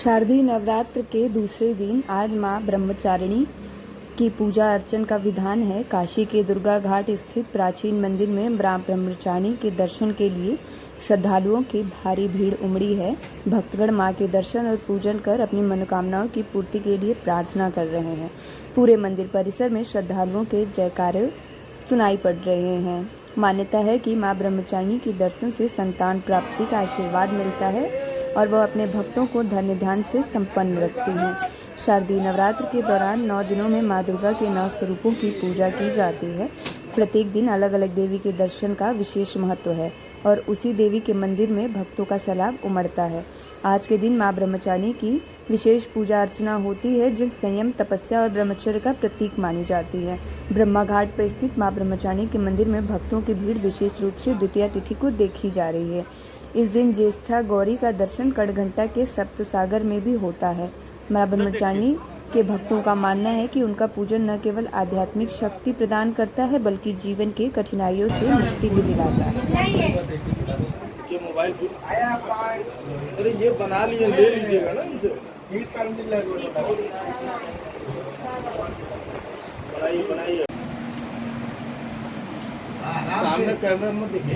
शारदीय नवरात्र के दूसरे दिन आज मां ब्रह्मचारिणी की पूजा अर्चन का विधान है। काशी के दुर्गा घाट स्थित प्राचीन मंदिर में मां ब्रह्मचारिणी के दर्शन के लिए श्रद्धालुओं की भारी भीड़ उमड़ी है। भक्तगण मां के दर्शन और पूजन कर अपनी मनोकामनाओं की पूर्ति के लिए प्रार्थना कर रहे हैं। पूरे मंदिर परिसर में श्रद्धालुओं के जयकारे सुनाई पड़ रहे हैं। मान्यता है कि मां ब्रह्मचारिणी के दर्शन से संतान प्राप्ति का आशीर्वाद मिलता है और वह अपने भक्तों को धन्य ध्यान से संपन्न रखती हैं। शारदीय नवरात्र के दौरान 9 दिनों में मां दुर्गा के 9 स्वरूपों की पूजा की जाती है। प्रत्येक दिन अलग अलग देवी के दर्शन का विशेष महत्व है और उसी देवी के मंदिर में भक्तों का सैलाब उमड़ता है। आज के दिन मां ब्रह्मचारिणी की विशेष पूजा अर्चना होती है, जो संयम, तपस्या और ब्रह्मचर्य का प्रतीक मानी जाती है। ब्रह्मा घाट पर स्थित मां ब्रह्मचारिणी के मंदिर में भक्तों की भीड़ विशेष रूप से द्वितीया तिथि को देखी जा रही है। इस दिन ज्येष्ठा गौरी का दर्शन कड़घंटा के सप्तसागर में भी होता है। मां ब्रह्मचारिणी के भक्तों का मानना है कि उनका पूजन न केवल आध्यात्मिक शक्ति प्रदान करता है, बल्कि जीवन के कठिनाइयों से मुक्ति भी दिलाता है। ये मोबाइल अरे ये बना लिए, ले लीजिएगा ना इनसे। बनाइए बनाइए, सामने कैमरे में देखिए।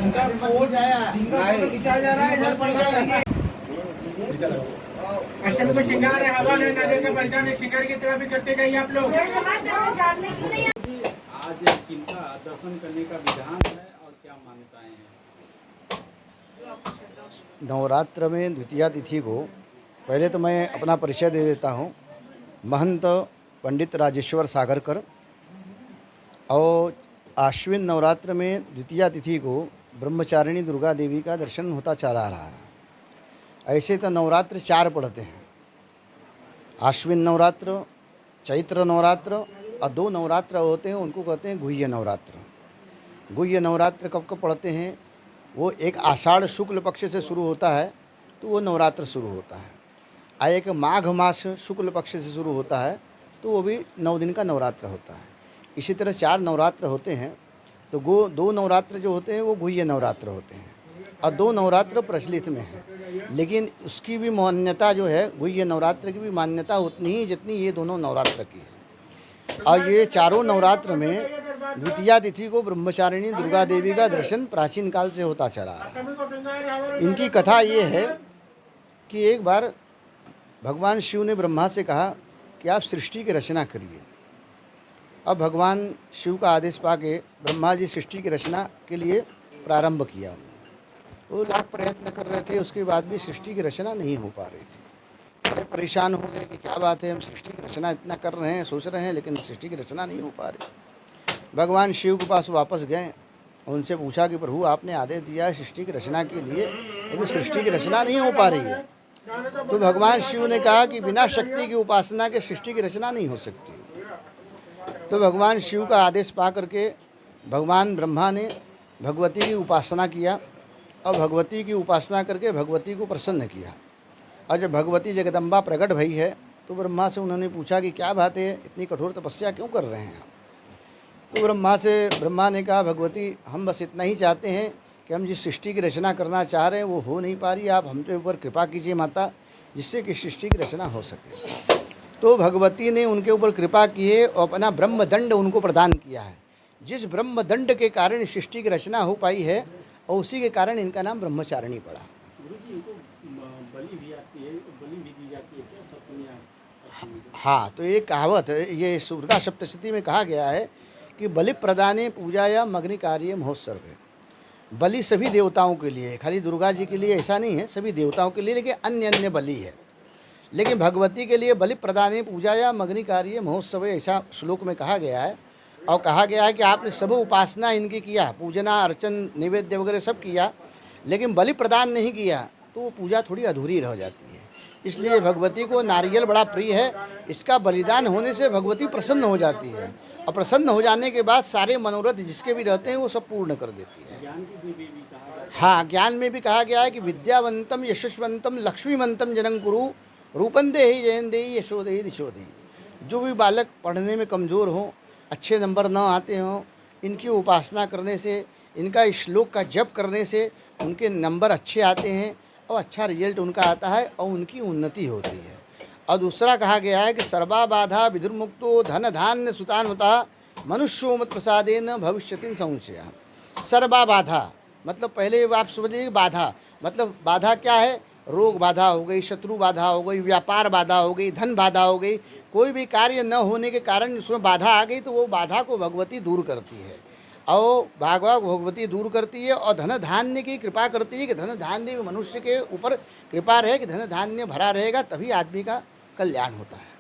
खिंचा जा रहा है, इधर पड़ रहा है। अष्टमी को श्रृंगार है, हवन है, नारियल का बलिदान है, श्रृंगार की तरह भी करते गए आप लोग। आज किनका दर्शन करने का विधान है और क्या मान्यताएं हैं? नवरात्र में द्वितीया तिथि को पहले तो मैं अपना परिचय दे देता हूँ। महंत पंडित राजेश्वर सागरकर। और आश्विन नवरात्र में द्वितीया तिथि को ब्रह्मचारिणी दुर्गा देवी का दर्शन होता चला रहा है। ऐसे तो नवरात्र 4 पड़ते हैं, आश्विन नवरात्र, चैत्र नवरात्र और 2 नवरात्र होते हैं, उनको कहते हैं गुह्य नवरात्र। गुह्य नवरात्र कब कब पड़ते हैं? वो एक आषाढ़ शुक्ल पक्ष से शुरू होता है तो वो नवरात्र शुरू होता है, और एक माघ मास शुक्ल पक्ष से शुरू होता है तो वो भी 9 दिन का नवरात्र होता है। इसी तरह 4 नवरात्र होते हैं। तो 2 नवरात्र जो होते हैं वो गुह्य नवरात्र होते हैं और 2 नवरात्र प्रचलित में है। लेकिन उसकी भी मान्यता जो है, गुह्य नवरात्र की भी मान्यता उतनी ही जितनी ये दोनों नवरात्र की है। और ये चारों नवरात्र में द्वितीया तिथि को ब्रह्मचारिणी दुर्गा देवी का दर्शन प्राचीन काल से होता चला आ रहा है। इनकी कथा ये है कि एक बार भगवान शिव ने ब्रह्मा से कहा कि आप सृष्टि की रचना करिए। अब भगवान शिव का आदेश पाके ब्रह्मा जी सृष्टि की रचना के लिए प्रारंभ किया। वो लाख प्रयत्न कर रहे थे, उसके बाद भी सृष्टि की रचना नहीं हो पा रही थी। बड़े परेशान हो गए कि क्या बात है, हम सृष्टि की रचना इतना कर रहे हैं, सोच रहे हैं, लेकिन सृष्टि की रचना नहीं हो पा रही। भगवान शिव के पास वापस गए, उनसे पूछा कि प्रभु आपने आदेश दिया है सृष्टि की रचना के लिए, लेकिन सृष्टि की रचना नहीं हो पा रही है। तो भगवान शिव ने कहा कि बिना शक्ति की उपासना के सृष्टि की रचना नहीं हो सकती। तो भगवान शिव का आदेश पा करके भगवान ब्रह्मा ने भगवती की उपासना किया और भगवती की उपासना करके भगवती को प्रसन्न किया। और जब भगवती जगदम्बा प्रकट भई है तो ब्रह्मा से उन्होंने पूछा कि क्या बात है, इतनी कठोर तपस्या क्यों कर रहे हैं आप? तो ब्रह्मा ने कहा, भगवती हम बस इतना ही चाहते हैं कि हम जिस सृष्टि की रचना करना चाह रहे हैं वो हो नहीं पा रही, आप हम पे ऊपर कृपा कीजिए माता, जिससे कि सृष्टि की रचना हो सके। तो भगवती ने उनके ऊपर कृपा की है और अपना ब्रह्मदंड उनको प्रदान किया है, जिस ब्रह्मदंड के कारण सृष्टि की रचना हो पाई है और उसी के कारण इनका नाम ब्रह्मचारिणी पड़ा। बलि भी आती है, बलि भी दी जाती है क्या सप्तमी? हाँ, तो ये कहावत है, ये दुर्गा सप्तशती में कहा गया है कि बलि प्रदाने पूजाया मग्नि कार्य महोत्सव है। बलि सभी देवताओं के लिए है, खाली दुर्गा जी के लिए ऐसा नहीं है, सभी देवताओं के लिए, लेकिन अन्य अन्य बलि है। लेकिन भगवती के लिए बलि प्रदाने पूजाया मग्नि कार्य महोत्सव ऐसा श्लोक में कहा गया है। और कहा गया है कि आपने सब उपासना इनकी किया, पूजना अर्चन नैवेद्य वगैरह सब किया, लेकिन बलि प्रदान नहीं किया तो वो पूजा थोड़ी अधूरी रह जाती है। इसलिए भगवती को नारियल बड़ा प्रिय है। इसका बलिदान होने से भगवती प्रसन्न हो जाती है और प्रसन्न हो जाने के बाद सारे मनोरथ जिसके भी रहते हैं वो सब पूर्ण कर देती है। हाँ, ज्ञान में भी कहा गया है कि विद्यावंतम यशस्वंतम लक्ष्मीवंतम जनं कुरु रूपं देहि जयं देहि यशो देहि दिशो देहि। जो भी बालक पढ़ने में कमज़ोर हो, अच्छे नंबर न आते हों, इनकी उपासना करने से, इनका श्लोक का जप करने से उनके नंबर अच्छे आते हैं और अच्छा रिजल्ट उनका आता है और उनकी उन्नति होती है। और दूसरा कहा गया है कि सर्वा बाधा विदुर्मुक्तो धन धान्य सुतान्वता मनुष्यो मत प्रसादेन भविष्यति संशय। सर्वा बाधा मतलब पहले आप समझ लीजिए, बाधा मतलब बाधा क्या है, रोग बाधा हो गई, शत्रु बाधा हो गई, व्यापार बाधा हो गई, धन बाधा हो गई, कोई भी कार्य न होने के कारण उसमें बाधा आ गई तो वो बाधा को भगवती दूर करती है और भगवती दूर करती है और धन धान्य की कृपा करती है कि धन धान्य मनुष्य के ऊपर कृपा रहे कि धन धान्य भरा रहेगा तभी आदमी का कल्याण होता है।